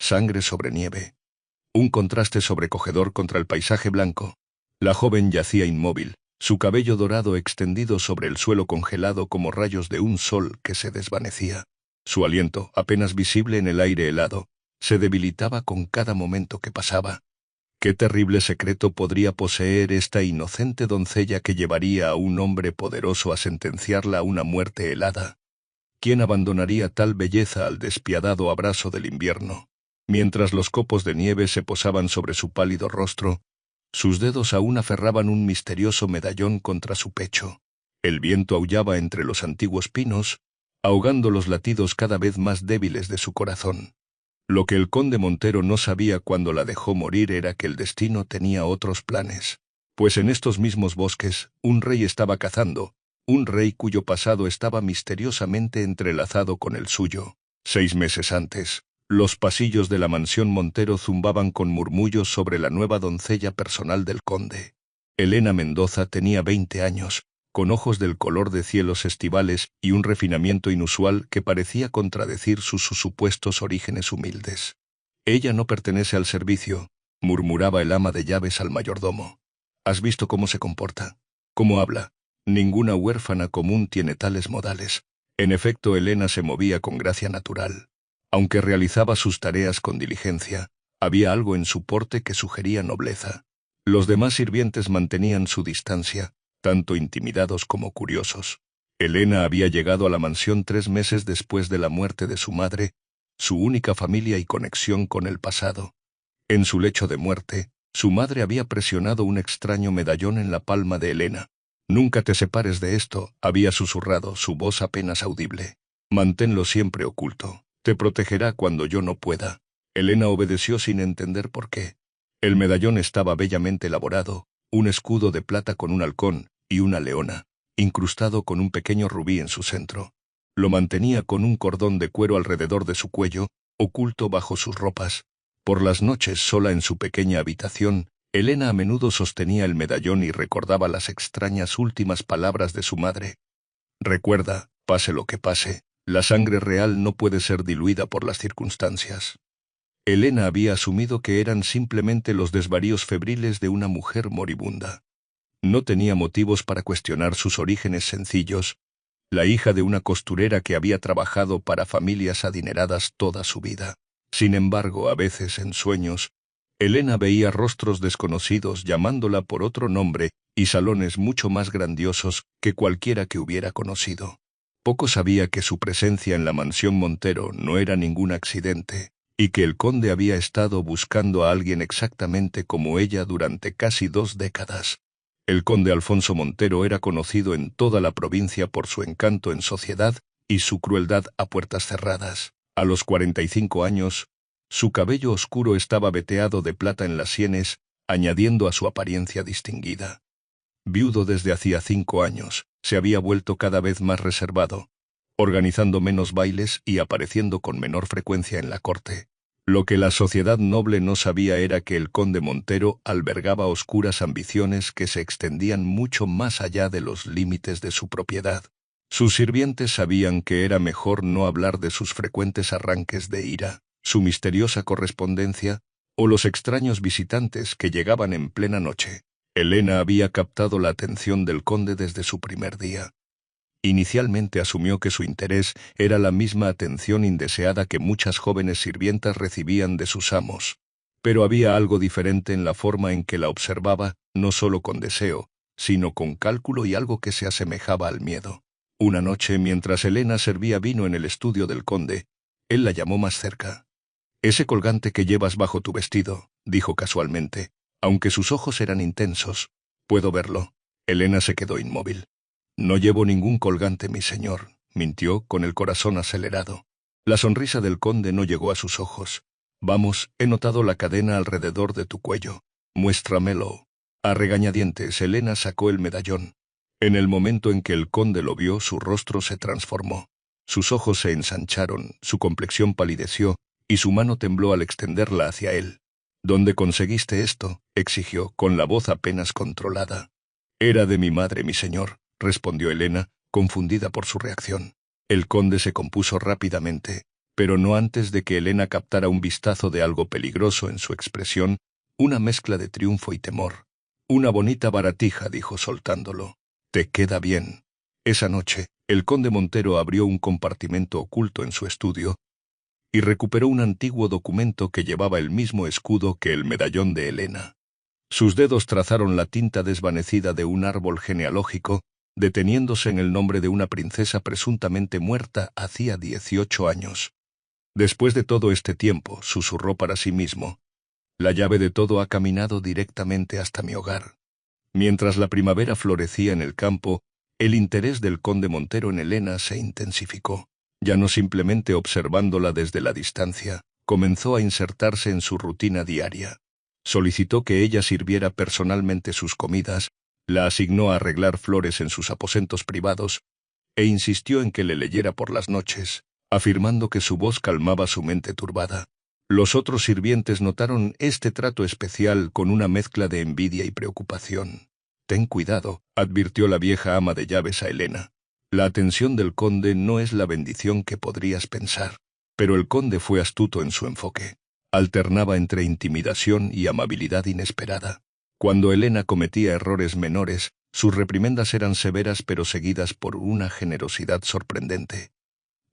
sangre sobre nieve. Un contraste sobrecogedor contra el paisaje blanco. La joven yacía inmóvil, su cabello dorado extendido sobre el suelo congelado como rayos de un sol que se desvanecía. Su aliento, apenas visible en el aire helado, se debilitaba con cada momento que pasaba. ¿Qué terrible secreto podría poseer esta inocente doncella que llevaría a un hombre poderoso a sentenciarla a una muerte helada? ¿Quién abandonaría tal belleza al despiadado abrazo del invierno? Mientras los copos de nieve se posaban sobre su pálido rostro, sus dedos aún aferraban un misterioso medallón contra su pecho. El viento aullaba entre los antiguos pinos, ahogando los latidos cada vez más débiles de su corazón. Lo que el conde Montero no sabía cuando la dejó morir era que el destino tenía otros planes. Pues en estos mismos bosques, un rey estaba cazando, un rey cuyo pasado estaba misteriosamente entrelazado con el suyo. 6 meses antes, los pasillos de la mansión Montero zumbaban con murmullos sobre la nueva doncella personal del conde. Elena Mendoza tenía 20 años, con ojos del color de cielos estivales y un refinamiento inusual que parecía contradecir sus supuestos orígenes humildes. «Ella no pertenece al servicio», murmuraba el ama de llaves al mayordomo. «¿Has visto cómo se comporta? ¿Cómo habla? Ninguna huérfana común tiene tales modales». En efecto, Elena se movía con gracia natural. Aunque realizaba sus tareas con diligencia, había algo en su porte que sugería nobleza. Los demás sirvientes mantenían su distancia, tanto intimidados como curiosos. Elena había llegado a la mansión 3 meses después de la muerte de su madre, su única familia y conexión con el pasado. En su lecho de muerte, su madre había presionado un extraño medallón en la palma de Elena. «Nunca te separes de esto», había susurrado, su voz apenas audible. «Manténlo siempre oculto. Te protegerá cuando yo no pueda». Elena obedeció sin entender por qué. El medallón estaba bellamente elaborado, un escudo de plata con un halcón y una leona, incrustado con un pequeño rubí en su centro. Lo mantenía con un cordón de cuero alrededor de su cuello, oculto bajo sus ropas. Por las noches, sola en su pequeña habitación, Elena a menudo sostenía el medallón y recordaba las extrañas últimas palabras de su madre. «Recuerda, pase lo que pase, la sangre real no puede ser diluida por las circunstancias». Elena había asumido que eran simplemente los desvaríos febriles de una mujer moribunda. No tenía motivos para cuestionar sus orígenes sencillos, la hija de una costurera que había trabajado para familias adineradas toda su vida. Sin embargo, a veces en sueños, Elena veía rostros desconocidos llamándola por otro nombre y salones mucho más grandiosos que cualquiera que hubiera conocido. Poco sabía que su presencia en la mansión Montero no era ningún accidente, y que el conde había estado buscando a alguien exactamente como ella durante casi 2 décadas. El conde Alfonso Montero era conocido en toda la provincia por su encanto en sociedad y su crueldad a puertas cerradas. A los 45 años, su cabello oscuro estaba veteado de plata en las sienes, añadiendo a su apariencia distinguida. Viudo desde hacía 5 años, se había vuelto cada vez más reservado, organizando menos bailes y apareciendo con menor frecuencia en la corte. Lo que la sociedad noble no sabía era que el conde Montero albergaba oscuras ambiciones que se extendían mucho más allá de los límites de su propiedad. Sus sirvientes sabían que era mejor no hablar de sus frecuentes arranques de ira, su misteriosa correspondencia o los extraños visitantes que llegaban en plena noche. Elena había captado la atención del conde desde su primer día. Inicialmente asumió que su interés era la misma atención indeseada que muchas jóvenes sirvientas recibían de sus amos. Pero había algo diferente en la forma en que la observaba, no solo con deseo, sino con cálculo y algo que se asemejaba al miedo. Una noche, mientras Elena servía vino en el estudio del conde, él la llamó más cerca. «Ese colgante que llevas bajo tu vestido», dijo casualmente, aunque sus ojos eran intensos. «¿Puedo verlo?» Elena se quedó inmóvil. «No llevo ningún colgante, mi señor», mintió con el corazón acelerado. La sonrisa del conde no llegó a sus ojos. «Vamos, he notado la cadena alrededor de tu cuello. Muéstramelo». A regañadientes, Elena sacó el medallón. En el momento en que el conde lo vio, su rostro se transformó. Sus ojos se ensancharon, su complexión palideció, y su mano tembló al extenderla hacia él. «¿Dónde conseguiste esto?», exigió, con la voz apenas controlada. «Era de mi madre, mi señor», respondió Elena, confundida por su reacción. El conde se compuso rápidamente. pero no antes de que Elena captara un vistazo de algo peligroso en su expresión, una mezcla de triunfo y temor. «Una bonita baratija», dijo soltándolo. «Te queda bien». Esa noche, el conde Montero abrió un compartimento oculto en su estudio y recuperó un antiguo documento que llevaba el mismo escudo que el medallón de Elena. Sus dedos trazaron la tinta desvanecida de un árbol genealógico, deteniéndose en el nombre de una princesa presuntamente muerta hacía 18 años. «Después de todo este tiempo», susurró para sí mismo, «la llave de todo ha caminado directamente hasta mi hogar». Mientras la primavera florecía en el campo, el interés del conde Montero en Elena se intensificó. Ya no simplemente observándola desde la distancia, comenzó a insertarse en su rutina diaria. Solicitó que ella sirviera personalmente sus comidas, la asignó a arreglar flores en sus aposentos privados, e insistió en que le leyera por las noches, afirmando que su voz calmaba su mente turbada. Los otros sirvientes notaron este trato especial con una mezcla de envidia y preocupación. «Ten cuidado», advirtió la vieja ama de llaves a Elena. «La atención del conde no es la bendición que podrías pensar». Pero el conde fue astuto en su enfoque. Alternaba entre intimidación y amabilidad inesperada. Cuando Elena cometía errores menores, sus reprimendas eran severas pero seguidas por una generosidad sorprendente.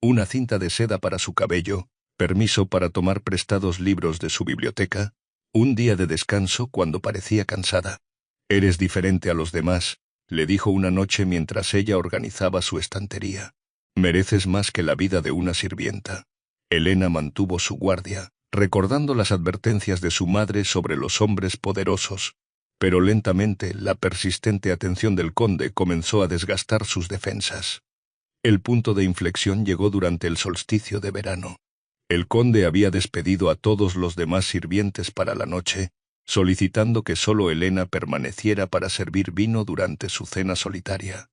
Una cinta de seda para su cabello, permiso para tomar prestados libros de su biblioteca, un día de descanso cuando parecía cansada. «Eres diferente a los demás», le dijo una noche mientras ella organizaba su estantería. «Mereces más que la vida de una sirvienta». Elena mantuvo su guardia, recordando las advertencias de su madre sobre los hombres poderosos, pero lentamente la persistente atención del conde comenzó a desgastar sus defensas. El punto de inflexión llegó durante el solsticio de verano. El conde había despedido a todos los demás sirvientes para la noche, solicitando que solo Elena permaneciera para servir vino durante su cena solitaria.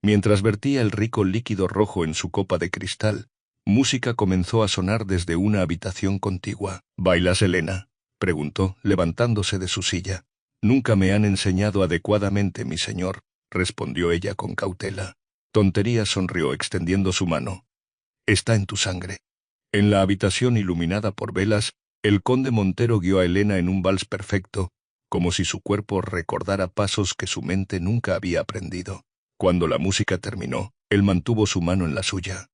Mientras vertía el rico líquido rojo en su copa de cristal, música comenzó a sonar desde una habitación contigua. «¿Bailas, Elena?», preguntó, levantándose de su silla. «Nunca me han enseñado adecuadamente, mi señor», respondió ella con cautela. «Tontería», sonrió extendiendo su mano. «Está en tu sangre». En la habitación iluminada por velas, el conde Montero guió a Elena en un vals perfecto, como si su cuerpo recordara pasos que su mente nunca había aprendido. Cuando la música terminó, él mantuvo su mano en la suya.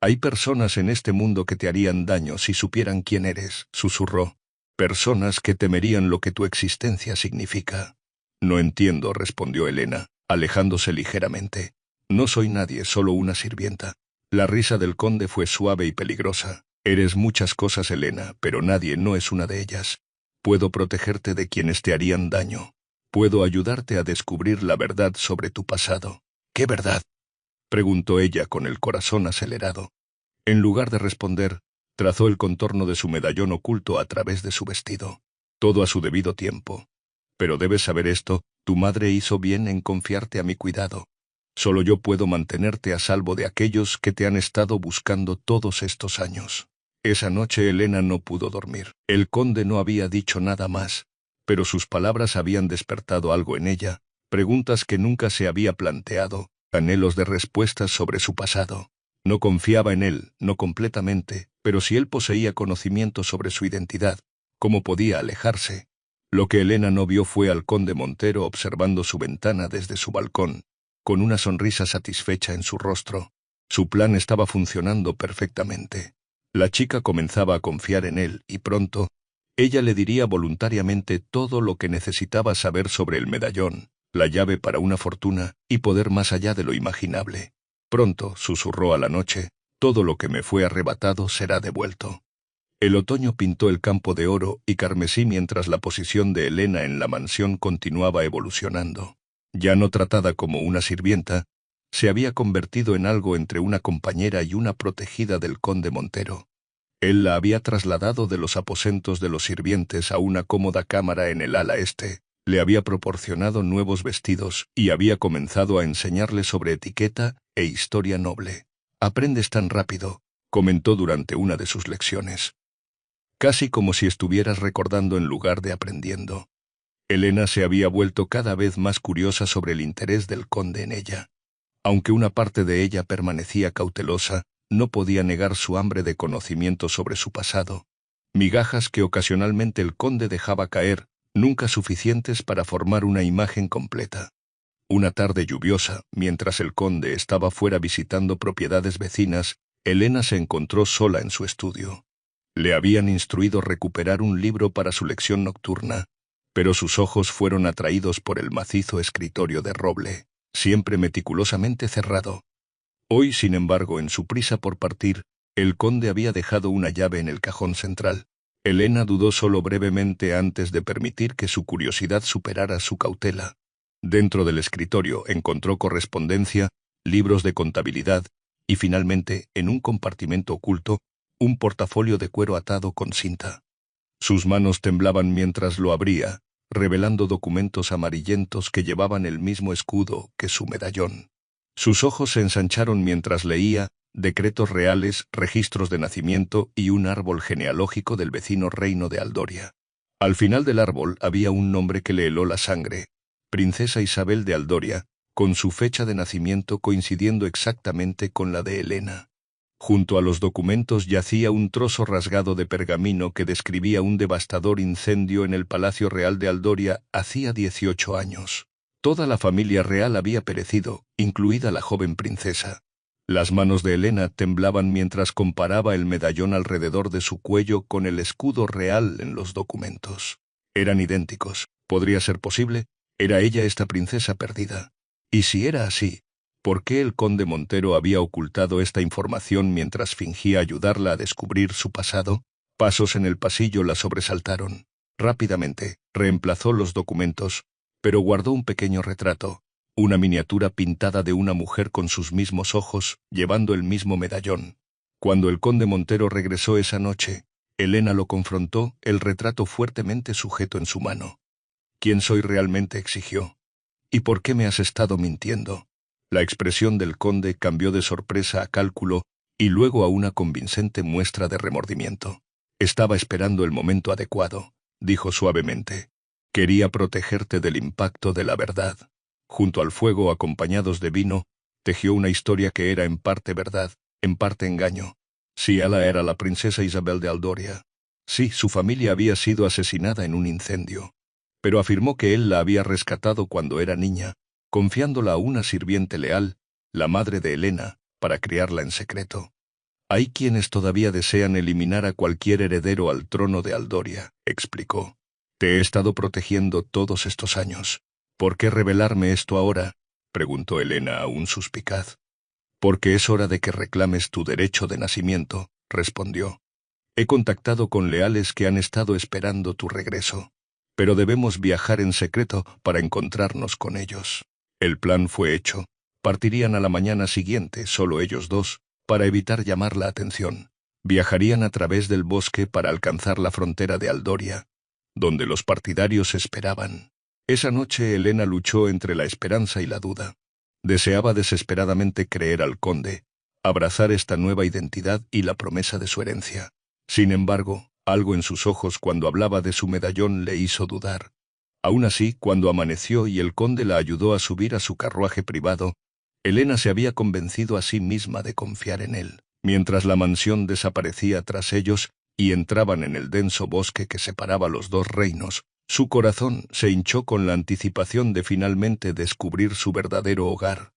«Hay personas en este mundo que te harían daño si supieran quién eres», susurró. «Personas que temerían lo que tu existencia significa». «No entiendo», respondió Elena, alejándose ligeramente. «No soy nadie, solo una sirvienta». La risa del conde fue suave y peligrosa. «Eres muchas cosas, Elena, pero nadie no es una de ellas. Puedo protegerte de quienes te harían daño. Puedo ayudarte a descubrir la verdad sobre tu pasado». «¿Qué verdad?», preguntó ella con el corazón acelerado. En lugar de responder, trazó el contorno de su medallón oculto a través de su vestido. «Todo a su debido tiempo. Pero debes saber esto, tu madre hizo bien en confiarte a mi cuidado. Solo yo puedo mantenerte a salvo de aquellos que te han estado buscando todos estos años». Esa noche Elena no pudo dormir. El conde no había dicho nada más, pero sus palabras habían despertado algo en ella, preguntas que nunca se había planteado, anhelos de respuestas sobre su pasado. No confiaba en él, no completamente, pero si él poseía conocimiento sobre su identidad, ¿cómo podía alejarse? Lo que Elena no vio fue al conde Montero observando su ventana desde su balcón, con una sonrisa satisfecha en su rostro. Su plan estaba funcionando perfectamente. La chica comenzaba a confiar en él y pronto, ella le diría voluntariamente todo lo que necesitaba saber sobre el medallón, la llave para una fortuna y poder más allá de lo imaginable. «Pronto», susurró a la noche, «todo lo que me fue arrebatado será devuelto». El otoño pintó el campo de oro y carmesí mientras la posición de Elena en la mansión continuaba evolucionando. Ya no tratada como una sirvienta, se había convertido en algo entre una compañera y una protegida del conde Montero. Él la había trasladado de los aposentos de los sirvientes a una cómoda cámara en el ala este, le había proporcionado nuevos vestidos y había comenzado a enseñarle sobre etiqueta e historia noble. «Aprendes tan rápido», comentó durante una de sus lecciones. Casi como si estuvieras recordando en lugar de aprendiendo. Elena se había vuelto cada vez más curiosa sobre el interés del conde en ella. Aunque una parte de ella permanecía cautelosa, no podía negar su hambre de conocimiento sobre su pasado. Migajas que ocasionalmente el conde dejaba caer, nunca suficientes para formar una imagen completa. Una tarde lluviosa, mientras el conde estaba fuera visitando propiedades vecinas, Elena se encontró sola en su estudio. Le habían instruido recuperar un libro para su lección nocturna, pero sus ojos fueron atraídos por el macizo escritorio de roble, siempre meticulosamente cerrado. Hoy, sin embargo, en su prisa por partir, el conde había dejado una llave en el cajón central. Elena dudó solo brevemente antes de permitir que su curiosidad superara su cautela. Dentro del escritorio encontró correspondencia, libros de contabilidad y finalmente, en un compartimento oculto, un portafolio de cuero atado con cinta. Sus manos temblaban mientras lo abría, revelando documentos amarillentos que llevaban el mismo escudo que su medallón. Sus ojos se ensancharon mientras leía decretos reales, registros de nacimiento y un árbol genealógico del vecino reino de Aldoria. Al final del árbol había un nombre que le heló la sangre: Princesa Isabel de Aldoria, con su fecha de nacimiento coincidiendo exactamente con la de Elena. Junto a los documentos yacía un trozo rasgado de pergamino que describía un devastador incendio en el Palacio Real de Aldoria hacía 18 años. Toda la familia real había perecido, incluida la joven princesa. Las manos de Elena temblaban mientras comparaba el medallón alrededor de su cuello con el escudo real en los documentos. Eran idénticos. ¿Podría ser posible? ¿Era ella esta princesa perdida? Y si era así, ¿por qué el conde Montero había ocultado esta información mientras fingía ayudarla a descubrir su pasado? Pasos en el pasillo la sobresaltaron. Rápidamente, reemplazó los documentos, pero guardó un pequeño retrato, una miniatura pintada de una mujer con sus mismos ojos, llevando el mismo medallón. Cuando el conde Montero regresó esa noche, Elena lo confrontó, el retrato fuertemente sujeto en su mano. ¿Quién soy realmente?, exigió. ¿Y por qué me has estado mintiendo? La expresión del conde cambió de sorpresa a cálculo y luego a una convincente muestra de remordimiento. Estaba esperando el momento adecuado, dijo suavemente. Quería protegerte del impacto de la verdad. Junto al fuego, acompañados de vino, tejió una historia que era en parte verdad, en parte engaño. Sí, ella era la princesa Isabel de Aldoria. Sí, su familia había sido asesinada en un incendio. Pero afirmó que él la había rescatado cuando era niña, confiándola a una sirviente leal, la madre de Elena, para criarla en secreto. Hay quienes todavía desean eliminar a cualquier heredero al trono de Aldoria, explicó. Te he estado protegiendo todos estos años. ¿Por qué revelarme esto ahora?, preguntó Elena, aún suspicaz. Porque es hora de que reclames tu derecho de nacimiento, respondió. He contactado con leales que han estado esperando tu regreso, pero debemos viajar en secreto para encontrarnos con ellos. El plan fue hecho. Partirían a la mañana siguiente, solo ellos dos, para evitar llamar la atención. Viajarían a través del bosque para alcanzar la frontera de Aldoria, donde los partidarios esperaban. Esa noche Elena luchó entre la esperanza y la duda. Deseaba desesperadamente creer al conde, abrazar esta nueva identidad y la promesa de su herencia. Sin embargo, algo en sus ojos cuando hablaba de su medallón le hizo dudar. Aún así, cuando amaneció y el conde la ayudó a subir a su carruaje privado, Elena se había convencido a sí misma de confiar en él. Mientras la mansión desaparecía tras ellos y entraban en el denso bosque que separaba los dos reinos, su corazón se hinchó con la anticipación de finalmente descubrir su verdadero hogar.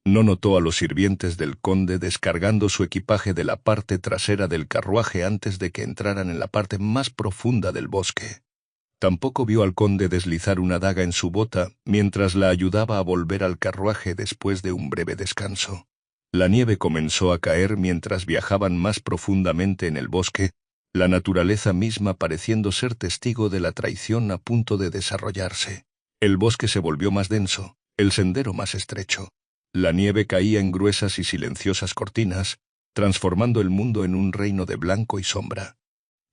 No notó a los sirvientes del conde descargando su equipaje de la parte trasera del carruaje antes de que entraran en la parte más profunda del bosque. Tampoco vio al conde deslizar una daga en su bota mientras la ayudaba a volver al carruaje después de un breve descanso. La nieve comenzó a caer mientras viajaban más profundamente en el bosque, la naturaleza misma pareciendo ser testigo de la traición a punto de desarrollarse. El bosque se volvió más denso, el sendero más estrecho. La nieve caía en gruesas y silenciosas cortinas, transformando el mundo en un reino de blanco y sombra.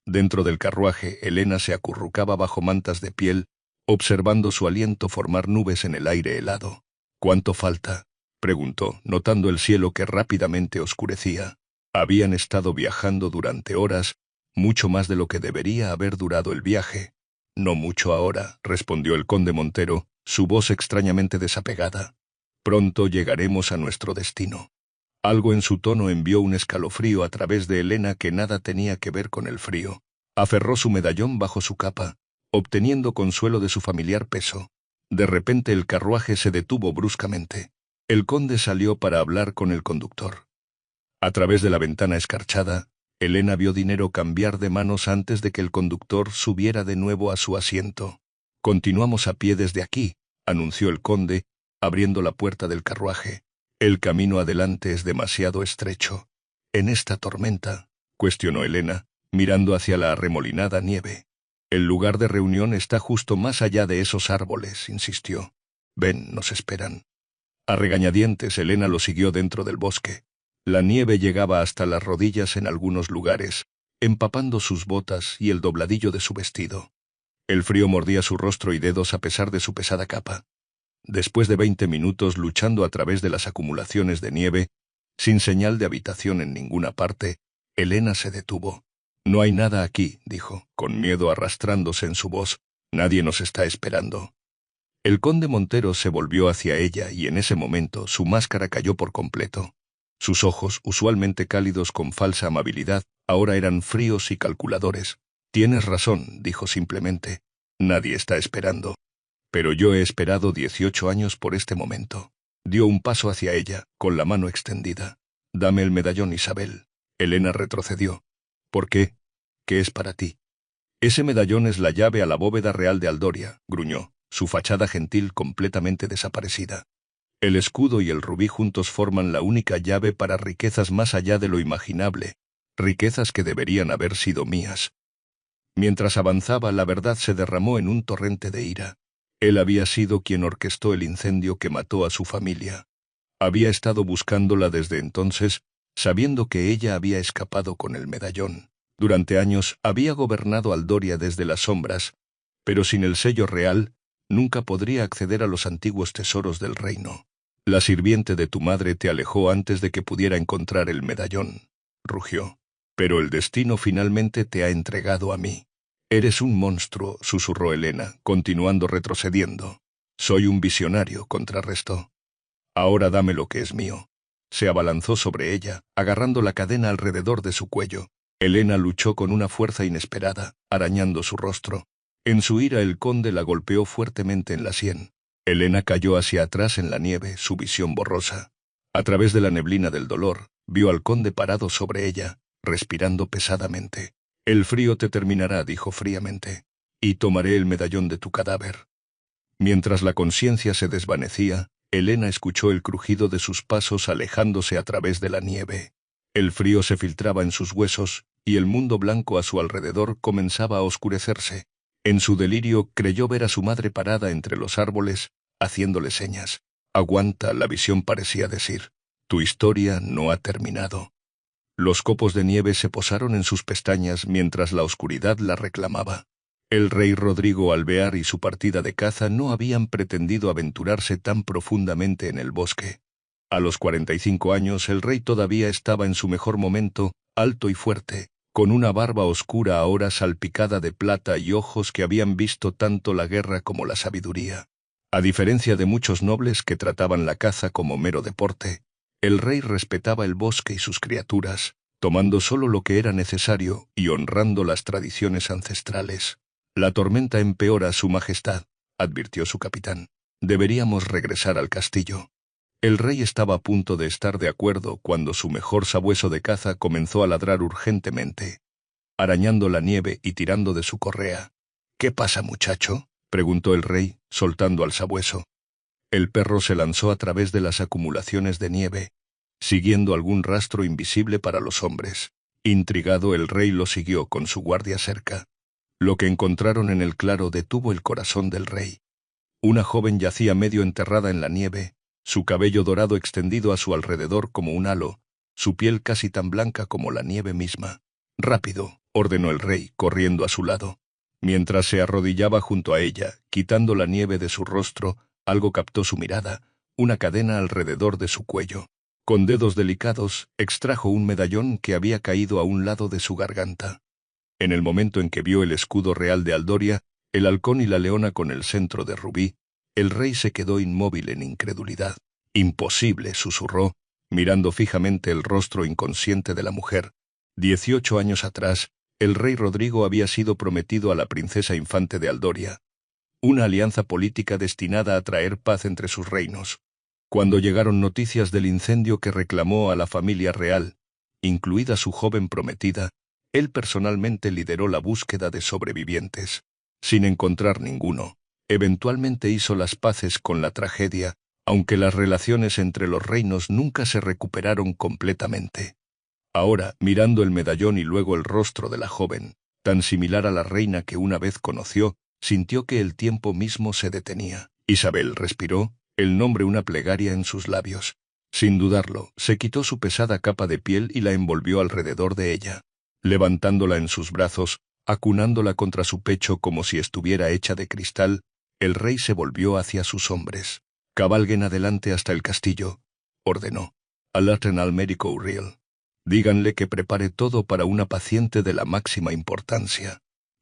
Dentro del carruaje, Elena se acurrucaba bajo mantas de piel, observando su aliento formar nubes en el aire helado. ¿Cuánto falta?, preguntó, notando el cielo que rápidamente oscurecía. Habían estado viajando durante horas, mucho más de lo que debería haber durado el viaje. No mucho ahora, respondió el conde Montero, su voz extrañamente desapegada. Pronto llegaremos a nuestro destino. Algo en su tono envió un escalofrío a través de Elena que nada tenía que ver con el frío. Aferró su medallón bajo su capa, obteniendo consuelo de su familiar peso. De repente el carruaje se detuvo bruscamente. El conde salió para hablar con el conductor. A través de la ventana escarchada, Elena vio dinero cambiar de manos antes de que el conductor subiera de nuevo a su asiento. «Continuamos a pie desde aquí», anunció el conde, abriendo la puerta del carruaje. «El camino adelante es demasiado estrecho». «¿En esta tormenta?», cuestionó Elena, mirando hacia la arremolinada nieve. «El lugar de reunión está justo más allá de esos árboles», insistió. «Ven, nos esperan». A regañadientes, Elena lo siguió dentro del bosque. La nieve llegaba hasta las rodillas en algunos lugares, empapando sus botas y el dobladillo de su vestido. El frío mordía su rostro y dedos a pesar de su pesada capa. Después de 20 minutos luchando a través de las acumulaciones de nieve, sin señal de habitación en ninguna parte, Elena se detuvo. «No hay nada aquí», dijo, con miedo arrastrándose en su voz. «Nadie nos está esperando». El conde Montero se volvió hacia ella y en ese momento su máscara cayó por completo. Sus ojos, usualmente cálidos con falsa amabilidad, ahora eran fríos y calculadores. «Tienes razón», dijo simplemente. «Nadie está esperando. Pero yo he esperado 18 años por este momento». Dio un paso hacia ella, con la mano extendida. «Dame el medallón, Isabel». Elena retrocedió. «¿Por qué? ¿Qué es para ti?» «Ese medallón es la llave a la bóveda real de Aldoria», gruñó, su fachada gentil completamente desaparecida. «El escudo y el rubí juntos forman la única llave para riquezas más allá de lo imaginable, riquezas que deberían haber sido mías». Mientras avanzaba, la verdad se derramó en un torrente de ira. Él había sido quien orquestó el incendio que mató a su familia. Había estado buscándola desde entonces, sabiendo que ella había escapado con el medallón. Durante años había gobernado Aldoria desde las sombras, pero sin el sello real, nunca podría acceder a los antiguos tesoros del reino. «La sirviente de tu madre te alejó antes de que pudiera encontrar el medallón», rugió. «Pero el destino finalmente te ha entregado a mí». «Eres un monstruo», susurró Elena, continuando retrocediendo. «Soy un visionario», contrarrestó. «Ahora dame lo que es mío». Se abalanzó sobre ella, agarrando la cadena alrededor de su cuello. Elena luchó con una fuerza inesperada, arañando su rostro. En su ira el conde la golpeó fuertemente en la sien. Elena cayó hacia atrás en la nieve, su visión borrosa. A través de la neblina del dolor, vio al conde parado sobre ella, respirando pesadamente. «El frío te terminará», dijo fríamente, «y tomaré el medallón de tu cadáver». Mientras la conciencia se desvanecía, Elena escuchó el crujido de sus pasos alejándose a través de la nieve. El frío se filtraba en sus huesos, y el mundo blanco a su alrededor comenzaba a oscurecerse. En su delirio creyó ver a su madre parada entre los árboles, haciéndole señas. «Aguanta», la visión parecía decir. «Tu historia no ha terminado». Los copos de nieve se posaron en sus pestañas mientras la oscuridad la reclamaba. El rey Rodrigo Alvear y su partida de caza no habían pretendido aventurarse tan profundamente en el bosque. A los 45 años el rey todavía estaba en su mejor momento, alto y fuerte, con una barba oscura ahora salpicada de plata y ojos que habían visto tanto la guerra como la sabiduría. A diferencia de muchos nobles que trataban la caza como mero deporte, el rey respetaba el bosque y sus criaturas, tomando solo lo que era necesario y honrando las tradiciones ancestrales. «La tormenta empeora, Su Majestad», advirtió su capitán. «Deberíamos regresar al castillo». El rey estaba a punto de estar de acuerdo cuando su mejor sabueso de caza comenzó a ladrar urgentemente, arañando la nieve y tirando de su correa. «¿Qué pasa, muchacho?», preguntó el rey, soltando al sabueso. El perro se lanzó a través de las acumulaciones de nieve, siguiendo algún rastro invisible para los hombres. Intrigado, el rey lo siguió con su guardia cerca. Lo que encontraron en el claro detuvo el corazón del rey. Una joven yacía medio enterrada en la nieve, su cabello dorado extendido a su alrededor como un halo, su piel casi tan blanca como la nieve misma. «Rápido», ordenó el rey, corriendo a su lado. Mientras se arrodillaba junto a ella, quitando la nieve de su rostro, algo captó su mirada, una cadena alrededor de su cuello. Con dedos delicados, extrajo un medallón que había caído a un lado de su garganta. En el momento en que vio el escudo real de Aldoria, el halcón y la leona con el centro de rubí, el rey se quedó inmóvil en incredulidad. «Imposible», susurró, mirando fijamente el rostro inconsciente de la mujer. 18 años atrás, el rey Rodrigo había sido prometido a la princesa infante de Aldoria, una alianza política destinada a traer paz entre sus reinos. Cuando llegaron noticias del incendio que reclamó a la familia real, incluida su joven prometida, él personalmente lideró la búsqueda de sobrevivientes. Sin encontrar ninguno, eventualmente hizo las paces con la tragedia, aunque las relaciones entre los reinos nunca se recuperaron completamente. Ahora, mirando el medallón y luego el rostro de la joven, tan similar a la reina que una vez conoció, sintió que el tiempo mismo se detenía. Isabel respiró, el nombre una plegaria en sus labios. Sin dudarlo, se quitó su pesada capa de piel y la envolvió alrededor de ella. Levantándola en sus brazos, acunándola contra su pecho como si estuviera hecha de cristal, el rey se volvió hacia sus hombres. «Cabalguen adelante hasta el castillo», ordenó. «Alerten al médico Uriel. Díganle que prepare todo para una paciente de la máxima importancia».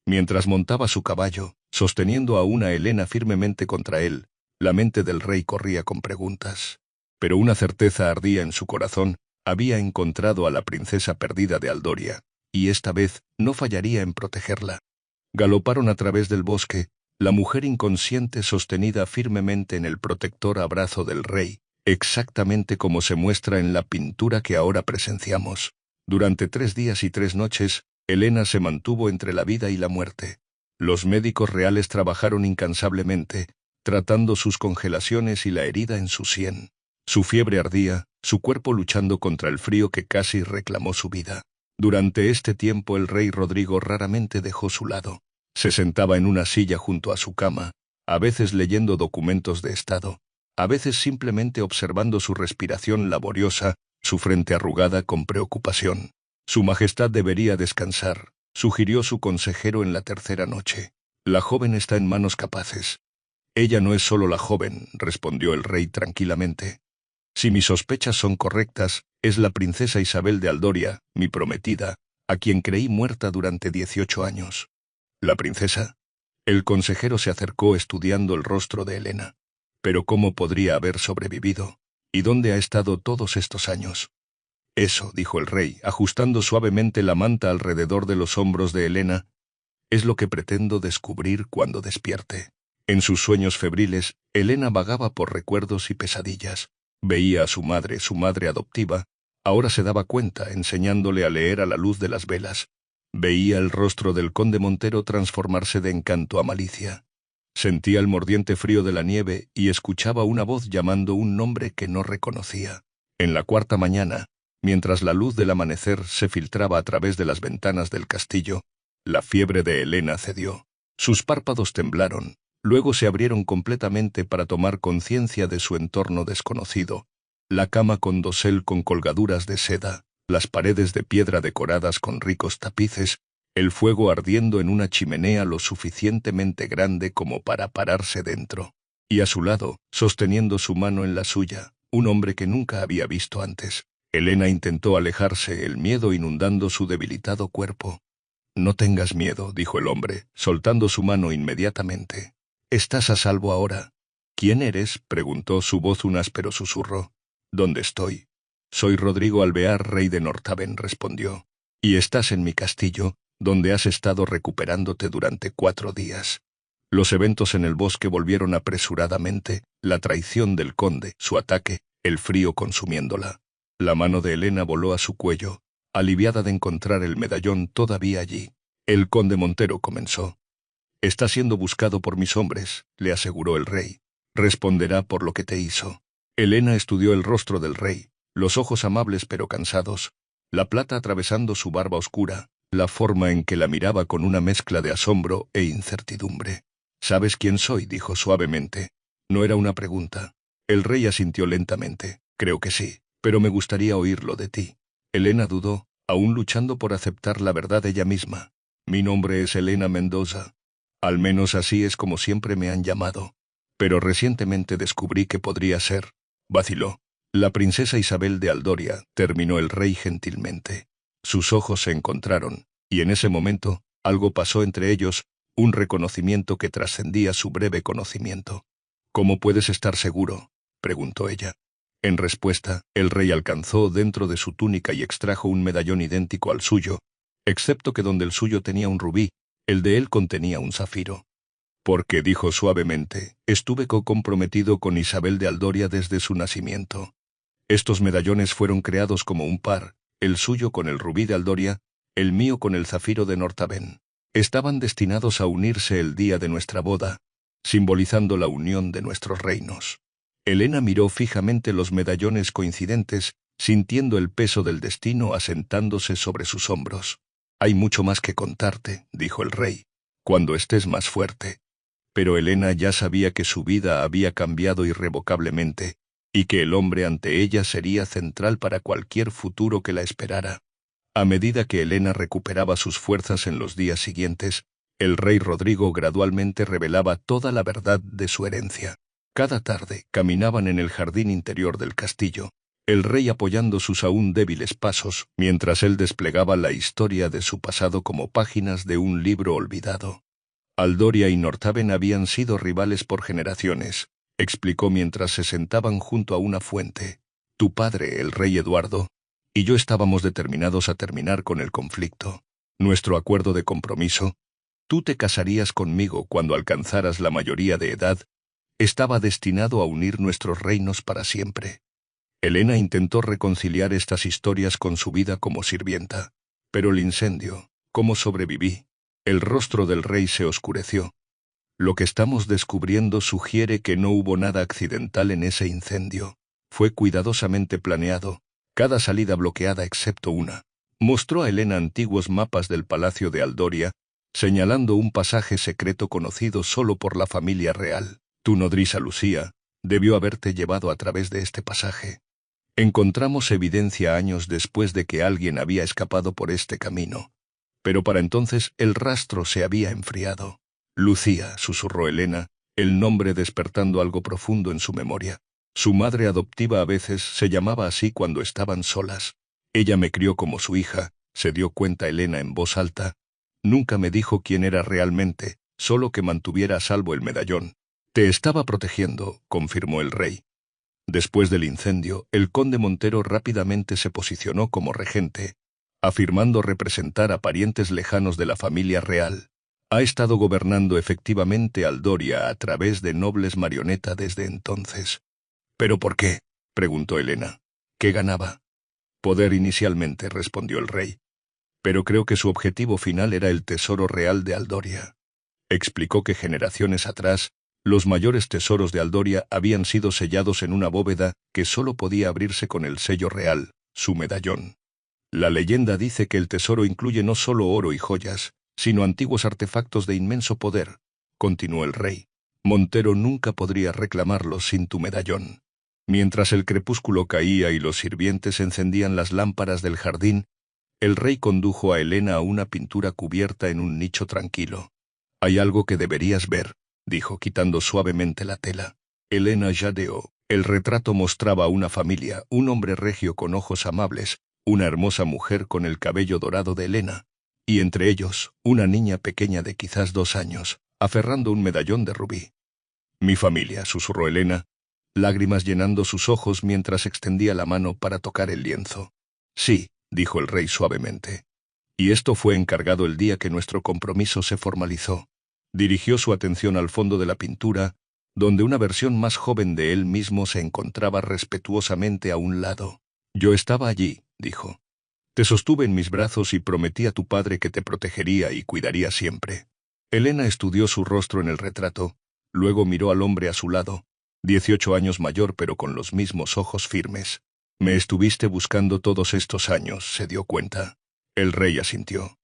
Mientras montaba su caballo, sosteniendo a una Helena firmemente contra él, la mente del rey corría con preguntas. Pero una certeza ardía en su corazón: había encontrado a la princesa perdida de Aldoria, y esta vez no fallaría en protegerla. Galoparon a través del bosque, la mujer inconsciente sostenida firmemente en el protector abrazo del rey, exactamente como se muestra en la pintura que ahora presenciamos. Durante 3 días y 3 noches, Helena se mantuvo entre la vida y la muerte. Los médicos reales trabajaron incansablemente, tratando sus congelaciones y la herida en su sien. Su fiebre ardía, su cuerpo luchando contra el frío que casi reclamó su vida. Durante este tiempo el rey Rodrigo raramente dejó su lado. Se sentaba en una silla junto a su cama, a veces leyendo documentos de estado, a veces simplemente observando su respiración laboriosa, su frente arrugada con preocupación. «Su Majestad debería descansar», sugirió su consejero en la tercera noche. «La joven está en manos capaces». «Ella no es solo la joven», respondió el rey tranquilamente. «Si mis sospechas son correctas, es la princesa Isabel de Aldoria, mi prometida, a quien creí muerta durante 18 años». «¿La princesa?». El consejero se acercó estudiando el rostro de Helena. «¿Pero cómo podría haber sobrevivido? ¿Y dónde ha estado todos estos años?». «Eso», dijo el rey, ajustando suavemente la manta alrededor de los hombros de Helena, «es lo que pretendo descubrir cuando despierte». En sus sueños febriles, Helena vagaba por recuerdos y pesadillas. Veía a su madre adoptiva. Ahora se daba cuenta, enseñándole a leer a la luz de las velas. Veía el rostro del conde Montero transformarse de encanto a malicia. Sentía el mordiente frío de la nieve y escuchaba una voz llamando un nombre que no reconocía. En la cuarta mañana, mientras la luz del amanecer se filtraba a través de las ventanas del castillo, la fiebre de Helena cedió. Sus párpados temblaron, luego se abrieron completamente para tomar conciencia de su entorno desconocido. La cama con dosel con colgaduras de seda, las paredes de piedra decoradas con ricos tapices, el fuego ardiendo en una chimenea lo suficientemente grande como para pararse dentro. Y a su lado, sosteniendo su mano en la suya, un hombre que nunca había visto antes. Helena intentó alejarse, el miedo inundando su debilitado cuerpo. «No tengas miedo», dijo el hombre, soltando su mano inmediatamente. «Estás a salvo ahora». «¿Quién eres?», preguntó su voz un áspero susurro. «¿Dónde estoy?». «Soy Rodrigo Alvear, rey de Northaven», respondió. «Y estás en mi castillo, donde has estado recuperándote durante 4 días». Los eventos en el bosque volvieron apresuradamente, la traición del conde, su ataque, el frío consumiéndola. La mano de Helena voló a su cuello, aliviada de encontrar el medallón todavía allí. «El conde Montero», comenzó. «Está siendo buscado por mis hombres», le aseguró el rey. «Responderá por lo que te hizo». Helena estudió el rostro del rey, los ojos amables pero cansados, la plata atravesando su barba oscura, la forma en que la miraba con una mezcla de asombro e incertidumbre. «¿Sabes quién soy?», dijo suavemente. No era una pregunta. El rey asintió lentamente. «Creo que sí, pero me gustaría oírlo de ti». Helena dudó, aún luchando por aceptar la verdad ella misma. «Mi nombre es Helena Mendoza. Al menos así es como siempre me han llamado. Pero recientemente descubrí que podría ser». Vaciló. «La princesa Isabel de Aldoria», terminó el rey gentilmente. Sus ojos se encontraron, y en ese momento, algo pasó entre ellos, un reconocimiento que trascendía su breve conocimiento. «¿Cómo puedes estar seguro?», preguntó ella. En respuesta, el rey alcanzó dentro de su túnica y extrajo un medallón idéntico al suyo, excepto que donde el suyo tenía un rubí, el de él contenía un zafiro. Porque, dijo suavemente, estuve comprometido con Isabel de Aldoria desde su nacimiento. Estos medallones fueron creados como un par, el suyo con el rubí de Aldoria, el mío con el zafiro de Nortaben. Estaban destinados a unirse el día de nuestra boda, simbolizando la unión de nuestros reinos. Helena miró fijamente los medallones coincidentes, sintiendo el peso del destino asentándose sobre sus hombros. Hay mucho más que contarte, dijo el rey, cuando estés más fuerte. Pero Helena ya sabía que su vida había cambiado irrevocablemente, y que el hombre ante ella sería central para cualquier futuro que la esperara. A medida que Helena recuperaba sus fuerzas en los días siguientes, el rey Rodrigo gradualmente revelaba toda la verdad de su herencia. Cada tarde caminaban en el jardín interior del castillo, el rey apoyando sus aún débiles pasos, mientras él desplegaba la historia de su pasado como páginas de un libro olvidado. Aldoria y Nortaben habían sido rivales por generaciones, explicó mientras se sentaban junto a una fuente. Tu padre, el rey Eduardo, y yo estábamos determinados a terminar con el conflicto. Nuestro acuerdo de compromiso, tú te casarías conmigo cuando alcanzaras la mayoría de edad, estaba destinado a unir nuestros reinos para siempre. Helena intentó reconciliar estas historias con su vida como sirvienta. Pero el incendio, ¿cómo sobreviví? El rostro del rey se oscureció. Lo que estamos descubriendo sugiere que no hubo nada accidental en ese incendio. Fue cuidadosamente planeado, cada salida bloqueada excepto una. Mostró a Helena antiguos mapas del palacio de Aldoria, señalando un pasaje secreto conocido solo por la familia real. Tu nodriza Lucía debió haberte llevado a través de este pasaje. Encontramos evidencia años después de que alguien había escapado por este camino. Pero para entonces el rastro se había enfriado. Lucía, susurró Helena, el nombre despertando algo profundo en su memoria. Su madre adoptiva a veces se llamaba así cuando estaban solas. Ella me crió como su hija, se dio cuenta Helena en voz alta. Nunca me dijo quién era realmente, solo que mantuviera a salvo el medallón. Te estaba protegiendo, confirmó el rey. Después del incendio, el conde Montero rápidamente se posicionó como regente, afirmando representar a parientes lejanos de la familia real. Ha estado gobernando efectivamente Aldoria a través de nobles marioneta desde entonces. ¿Pero por qué?, preguntó Helena. ¿Qué ganaba? Poder inicialmente, respondió el rey. Pero creo que su objetivo final era el tesoro real de Aldoria. Explicó que generaciones atrás, los mayores tesoros de Aldoria habían sido sellados en una bóveda que solo podía abrirse con el sello real, su medallón. La leyenda dice que el tesoro incluye no solo oro y joyas, sino antiguos artefactos de inmenso poder, continuó el rey. Montero nunca podría reclamarlos sin tu medallón. Mientras el crepúsculo caía y los sirvientes encendían las lámparas del jardín, el rey condujo a Helena a una pintura cubierta en un nicho tranquilo. Hay algo que deberías ver, dijo quitando suavemente la tela. Helena jadeó. El retrato mostraba a una familia, un hombre regio con ojos amables, una hermosa mujer con el cabello dorado de Helena, y entre ellos, una niña pequeña de quizás 2 años, aferrando un medallón de rubí. Mi familia, susurró Helena, lágrimas llenando sus ojos mientras extendía la mano para tocar el lienzo. Sí, dijo el rey suavemente. Y esto fue encargado el día que nuestro compromiso se formalizó. Dirigió su atención al fondo de la pintura, donde una versión más joven de él mismo se encontraba respetuosamente a un lado. Yo estaba allí, dijo. Te sostuve en mis brazos y prometí a tu padre que te protegería y cuidaría siempre. Helena estudió su rostro en el retrato, luego miró al hombre a su lado, 18 años mayor pero con los mismos ojos firmes. Me estuviste buscando todos estos años, se dio cuenta. El rey asintió.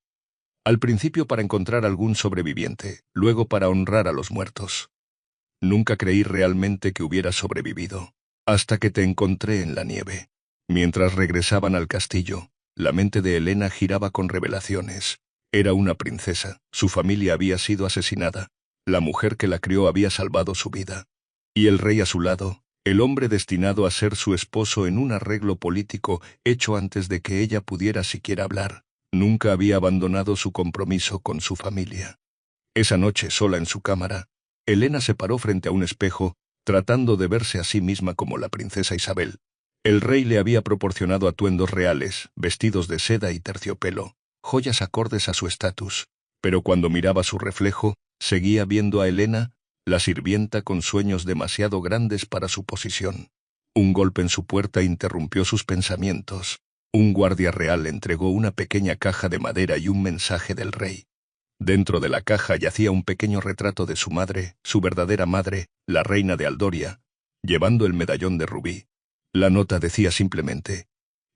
Al principio para encontrar algún sobreviviente, luego para honrar a los muertos. Nunca creí realmente que hubiera sobrevivido, hasta que te encontré en la nieve. Mientras regresaban al castillo, la mente de Helena giraba con revelaciones. Era una princesa, su familia había sido asesinada, la mujer que la crió había salvado su vida. Y el rey a su lado, el hombre destinado a ser su esposo en un arreglo político hecho antes de que ella pudiera siquiera hablar, nunca había abandonado su compromiso con su familia. Esa noche, sola en su cámara, Helena se paró frente a un espejo, tratando de verse a sí misma como la princesa Isabel. El rey le había proporcionado atuendos reales, vestidos de seda y terciopelo, joyas acordes a su estatus, pero cuando miraba su reflejo, seguía viendo a Helena, la sirvienta con sueños demasiado grandes para su posición. Un golpe en su puerta interrumpió sus pensamientos. Un guardia real le entregó una pequeña caja de madera y un mensaje del rey. Dentro de la caja yacía un pequeño retrato de su madre, su verdadera madre, la reina de Aldoria, llevando el medallón de rubí. La nota decía simplemente: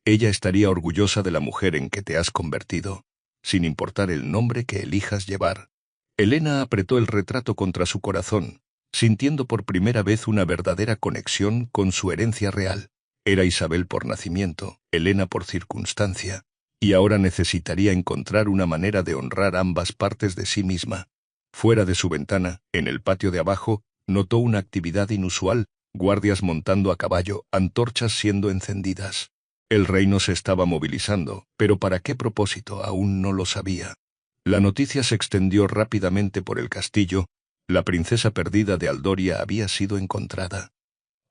ella estaría orgullosa de la mujer en que te has convertido, sin importar el nombre que elijas llevar. Helena apretó el retrato contra su corazón, sintiendo por primera vez una verdadera conexión con su herencia real. Era Isabel por nacimiento, Helena por circunstancia, y ahora necesitaría encontrar una manera de honrar ambas partes de sí misma. Fuera de su ventana, en el patio de abajo, notó una actividad inusual: guardias montando a caballo, antorchas siendo encendidas. El reino se estaba movilizando, pero ¿para qué propósito? Aún no lo sabía. La noticia se extendió rápidamente por el castillo: la princesa perdida de Aldoria había sido encontrada.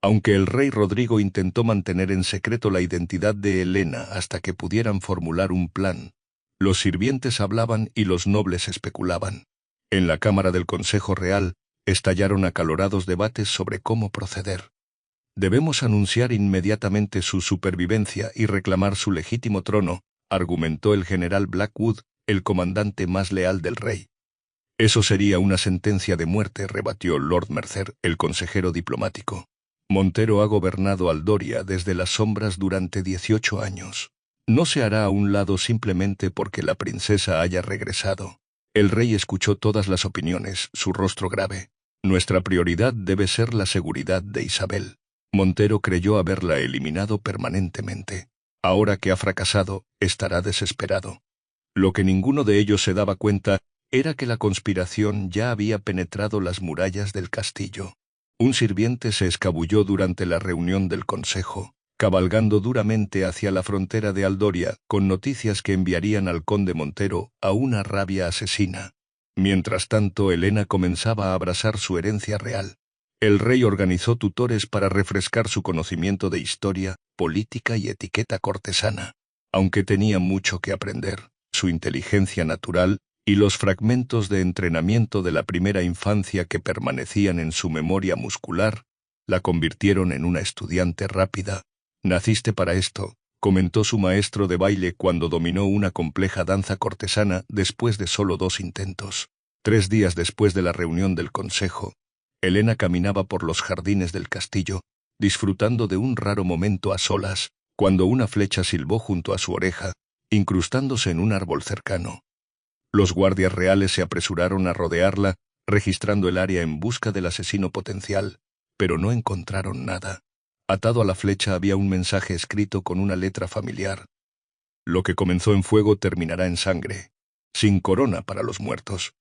Aunque el rey Rodrigo intentó mantener en secreto la identidad de Helena hasta que pudieran formular un plan, los sirvientes hablaban y los nobles especulaban. En la cámara del Consejo Real, estallaron acalorados debates sobre cómo proceder. Debemos anunciar inmediatamente su supervivencia y reclamar su legítimo trono, argumentó el general Blackwood, el comandante más leal del rey. Eso sería una sentencia de muerte, rebatió Lord Mercer, el consejero diplomático. Montero ha gobernado Aldoria desde las sombras durante 18 años. No se hará a un lado simplemente porque la princesa haya regresado. El rey escuchó todas las opiniones, su rostro grave. Nuestra prioridad debe ser la seguridad de Isabel. Montero creyó haberla eliminado permanentemente. Ahora que ha fracasado, estará desesperado. Lo que ninguno de ellos se daba cuenta era que la conspiración ya había penetrado las murallas del castillo. Un sirviente se escabulló durante la reunión del consejo, cabalgando duramente hacia la frontera de Aldoria, con noticias que enviarían al conde Montero a una rabia asesina. Mientras tanto, Helena comenzaba a abrazar su herencia real. El rey organizó tutores para refrescar su conocimiento de historia, política y etiqueta cortesana. Aunque tenía mucho que aprender, su inteligencia natural y los fragmentos de entrenamiento de la primera infancia que permanecían en su memoria muscular la convirtieron en una estudiante rápida. «Naciste para esto», comentó su maestro de baile cuando dominó una compleja danza cortesana después de solo 2 intentos. 3 días después de la reunión del consejo, Helena caminaba por los jardines del castillo, disfrutando de un raro momento a solas, cuando una flecha silbó junto a su oreja, incrustándose en un árbol cercano. Los guardias reales se apresuraron a rodearla, registrando el área en busca del asesino potencial, pero no encontraron nada. Atado a la flecha había un mensaje escrito con una letra familiar: «Lo que comenzó en fuego terminará en sangre. Sin corona para los muertos».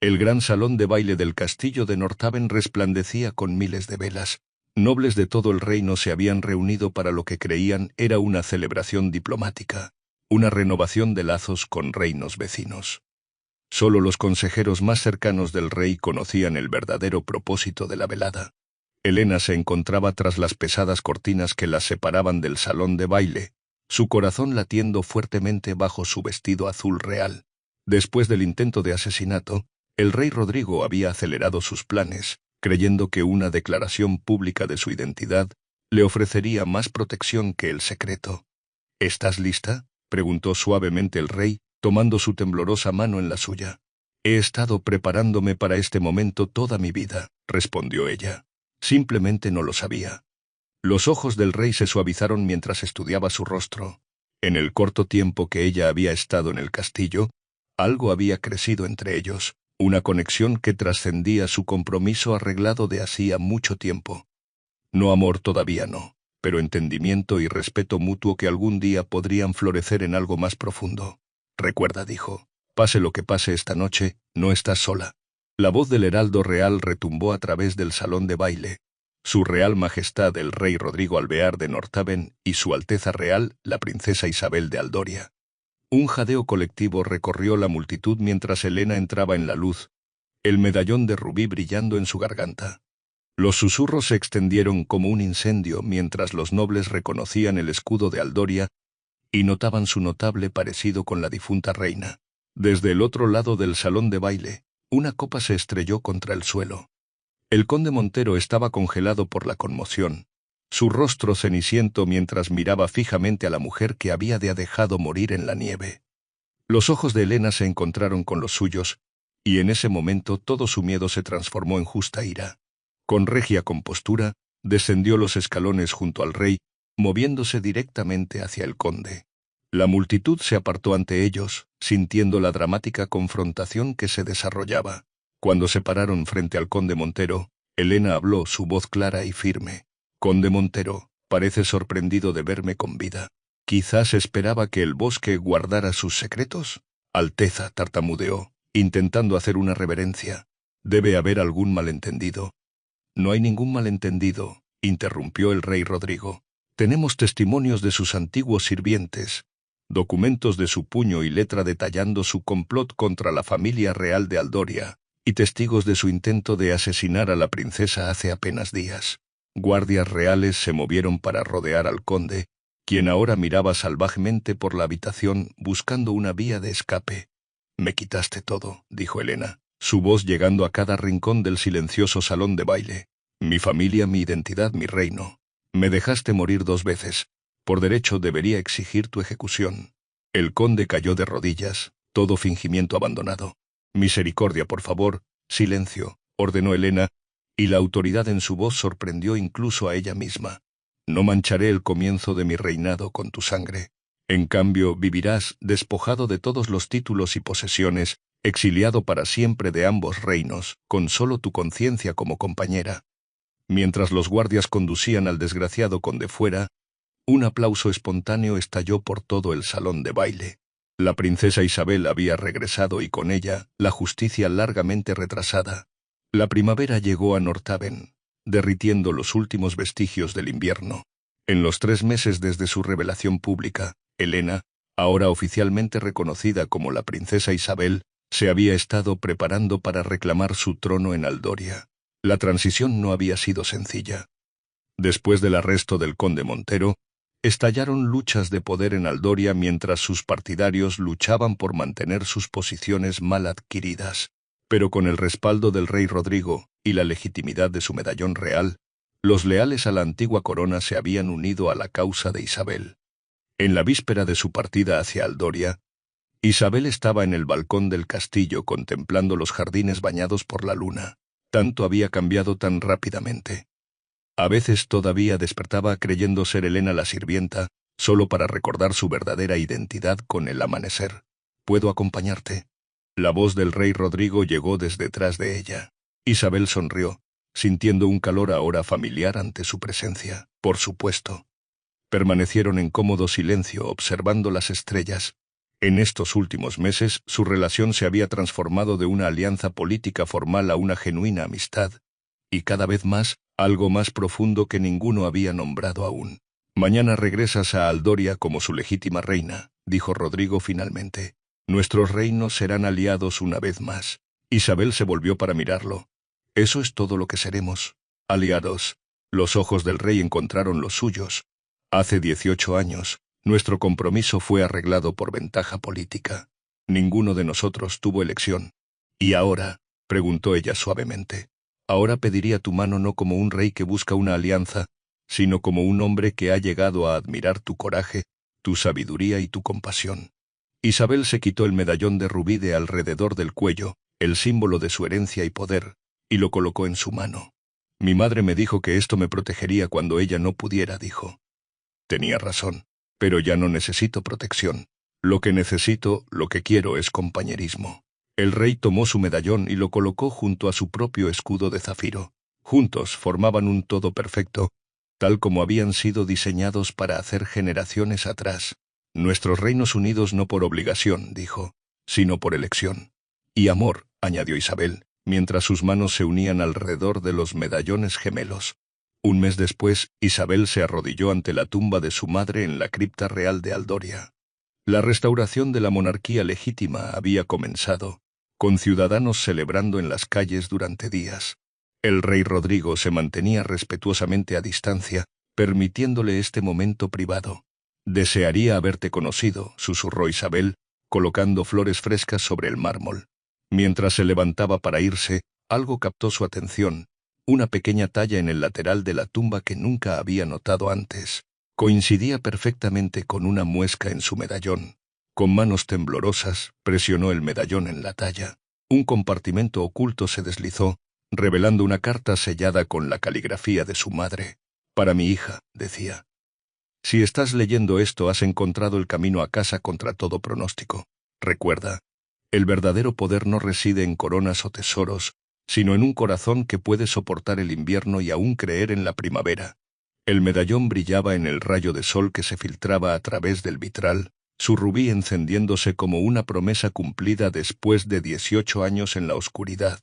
El gran salón de baile del castillo de Northaven resplandecía con miles de velas. Nobles de todo el reino se habían reunido para lo que creían era una celebración diplomática, una renovación de lazos con reinos vecinos. Solo los consejeros más cercanos del rey conocían el verdadero propósito de la velada. Helena se encontraba tras las pesadas cortinas que las separaban del salón de baile, su corazón latiendo fuertemente bajo su vestido azul real. Después del intento de asesinato, el rey Rodrigo había acelerado sus planes, creyendo que una declaración pública de su identidad le ofrecería más protección que el secreto. «¿Estás lista?», preguntó suavemente el rey, tomando su temblorosa mano en la suya. «He estado preparándome para este momento toda mi vida», respondió ella. Simplemente no lo sabía. Los ojos del rey se suavizaron mientras estudiaba su rostro. En el corto tiempo que ella había estado en el castillo, algo había crecido entre ellos, una conexión que trascendía su compromiso arreglado de hacía mucho tiempo. No amor todavía no, pero entendimiento y respeto mutuo que algún día podrían florecer en algo más profundo. «Recuerda», dijo, «pase lo que pase esta noche, no estás sola». La voz del heraldo real retumbó a través del salón de baile. Su Real Majestad el Rey Rodrigo Alvear de Northaven y Su Alteza Real, la Princesa Isabel de Aldoria. Un jadeo colectivo recorrió la multitud mientras Helena entraba en la luz, el medallón de rubí brillando en su garganta. Los susurros se extendieron como un incendio mientras los nobles reconocían el escudo de Aldoria y notaban su notable parecido con la difunta reina. Desde el otro lado del salón de baile, una copa se estrelló contra el suelo. El conde Montero estaba congelado por la conmoción, su rostro ceniciento mientras miraba fijamente a la mujer que había dejado morir en la nieve. Los ojos de Helena se encontraron con los suyos, y en ese momento todo su miedo se transformó en justa ira. Con regia compostura, descendió los escalones junto al rey, moviéndose directamente hacia el conde. La multitud se apartó ante ellos, sintiendo la dramática confrontación que se desarrollaba. Cuando se pararon frente al conde Montero, Helena habló, su voz clara y firme. «Conde Montero, parece sorprendido de verme con vida. ¿Quizás esperaba que el bosque guardara sus secretos?» «Alteza», tartamudeó, intentando hacer una reverencia. «Debe haber algún malentendido». «No hay ningún malentendido», interrumpió el rey Rodrigo. «Tenemos testimonios de sus antiguos sirvientes, documentos de su puño y letra detallando su complot contra la familia real de Aldoria, y testigos de su intento de asesinar a la princesa hace apenas días». Guardias reales se movieron para rodear al conde, quien ahora miraba salvajemente por la habitación buscando una vía de escape. «Me quitaste todo», dijo Helena, su voz llegando a cada rincón del silencioso salón de baile. «Mi familia, mi identidad, mi reino. Me dejaste morir 2 veces. Por derecho debería exigir tu ejecución». El conde cayó de rodillas, todo fingimiento abandonado. «Misericordia, por favor». «Silencio», ordenó Helena, y la autoridad en su voz sorprendió incluso a ella misma. «No mancharé el comienzo de mi reinado con tu sangre. En cambio, vivirás despojado de todos los títulos y posesiones, exiliado para siempre de ambos reinos, con solo tu conciencia como compañera». Mientras los guardias conducían al desgraciado conde fuera, un aplauso espontáneo estalló por todo el salón de baile. La princesa Isabel había regresado y con ella la justicia largamente retrasada. La primavera llegó a Northaven, derritiendo los últimos vestigios del invierno. En los 3 meses desde su revelación pública, Helena, ahora oficialmente reconocida como la princesa Isabel, se había estado preparando para reclamar su trono en Aldoria. La transición no había sido sencilla. Después del arresto del conde Montero, estallaron luchas de poder en Aldoria mientras sus partidarios luchaban por mantener sus posiciones mal adquiridas. Pero con el respaldo del rey Rodrigo y la legitimidad de su medallón real, los leales a la antigua corona se habían unido a la causa de Isabel. En la víspera de su partida hacia Aldoria, Isabel estaba en el balcón del castillo contemplando los jardines bañados por la luna. Tanto había cambiado tan rápidamente. A veces todavía despertaba creyendo ser Helena la sirvienta, solo para recordar su verdadera identidad con el amanecer. «¿Puedo acompañarte?». La voz del rey Rodrigo llegó desde detrás de ella. Isabel sonrió, sintiendo un calor ahora familiar ante su presencia. «Por supuesto». Permanecieron en cómodo silencio observando las estrellas. En estos últimos meses, su relación se había transformado de una alianza política formal a una genuina amistad, y cada vez más, algo más profundo que ninguno había nombrado aún. «Mañana regresas a Aldoria como su legítima reina», dijo Rodrigo finalmente. «Nuestros reinos serán aliados una vez más». Isabel se volvió para mirarlo. «¿Eso es todo lo que seremos? Aliados». Los ojos del rey encontraron los suyos. «Hace 18 años, nuestro compromiso fue arreglado por ventaja política. Ninguno de nosotros tuvo elección». «¿Y ahora?», preguntó ella suavemente. «Ahora pediría tu mano no como un rey que busca una alianza, sino como un hombre que ha llegado a admirar tu coraje, tu sabiduría y tu compasión». Isabel se quitó el medallón de rubí de alrededor del cuello, el símbolo de su herencia y poder, y lo colocó en su mano. «Mi madre me dijo que esto me protegería cuando ella no pudiera», dijo. Tenía razón, pero ya no necesito protección. Lo que necesito, lo que quiero es compañerismo. El rey tomó su medallón y lo colocó junto a su propio escudo de zafiro. Juntos formaban un todo perfecto, tal como habían sido diseñados para hacer generaciones atrás. «Nuestros reinos unidos no por obligación», dijo, «sino por elección». «Y amor», añadió Isabel, mientras sus manos se unían alrededor de los medallones gemelos. Un mes después, Isabel se arrodilló ante la tumba de su madre en la cripta real de Aldoria. La restauración de la monarquía legítima había comenzado, con ciudadanos celebrando en las calles durante días. El rey Rodrigo se mantenía respetuosamente a distancia, permitiéndole este momento privado. «Desearía haberte conocido», susurró Isabel, colocando flores frescas sobre el mármol. Mientras se levantaba para irse, algo captó su atención, una pequeña talla en el lateral de la tumba que nunca había notado antes. Coincidía perfectamente con una muesca en su medallón. Con manos temblorosas, presionó el medallón en la talla. Un compartimento oculto se deslizó, revelando una carta sellada con la caligrafía de su madre. «Para mi hija», decía. «Si estás leyendo esto, has encontrado el camino a casa contra todo pronóstico. Recuerda, el verdadero poder no reside en coronas o tesoros, sino en un corazón que puede soportar el invierno y aún creer en la primavera». El medallón brillaba en el rayo de sol que se filtraba a través del vitral, su rubí encendiéndose como una promesa cumplida después de 18 años en la oscuridad.